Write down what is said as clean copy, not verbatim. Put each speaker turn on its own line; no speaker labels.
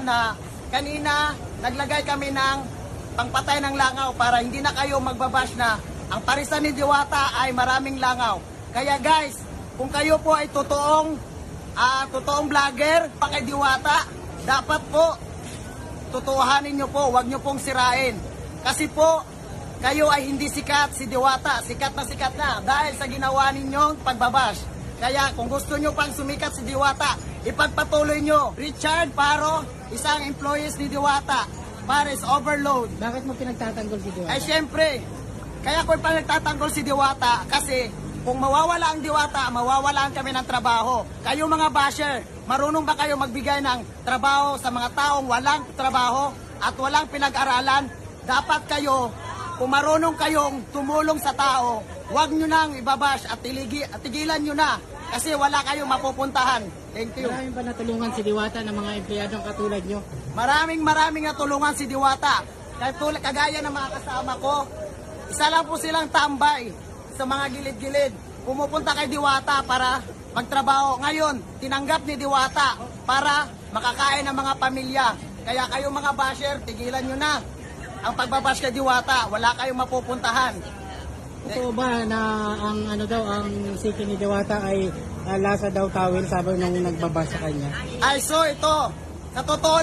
na kanina naglagay kami ng pangpatay ng langaw para hindi na kayo magbabash na ang parisan ni Diwata ay maraming langaw. Kaya guys, kung kayo po ay totoong vlogger pa kay Diwata, dapat po tutuhanin nyo po, wag nyo pong sirain. Kasi po, kayo ay hindi sikat si Diwata, sikat na dahil sa ginawa ninyong pagbabash. Kaya kung gusto nyo pang sumikat si Diwata, ipagpatuloy nyo. Richard Paro, isang employees ni Diwata, Paris Overload.
Bakit mo pinagtatanggol si Diwata?
Ay syempre, kaya ko pa nagtatanggol si Diwata kasi kung mawawala ang Diwata, mawawalaan kami ng trabaho. Kayo mga basher, marunong ba kayo magbigay ng trabaho sa mga taong walang trabaho at walang pinag-aralan? Dapat kayo, kung marunong kayong tumulong sa tao, huwag nyo nang ibabash at tigilan nyo na kasi wala kayong mapupuntahan. Thank you.
Maraming pa natulungan si Diwata ng mga empleyadong katulad nyo.
Maraming natulungan si Diwata. Kagaya ng mga kasama ko, isa lang po silang tambay sa mga gilid-gilid. Pumupunta kay Diwata para magtrabaho. Ngayon, tinanggap ni Diwata para makakain ng mga pamilya. Kaya kayo mga basher, tigilan nyo na ang pagbabash kay Diwata. Wala kayong mapupuntahan.
Totoo ba na ang siki ni Diwata ay lasa daw tawil sabi nung nagbabasa kanya?
Ay so ito, sa totoo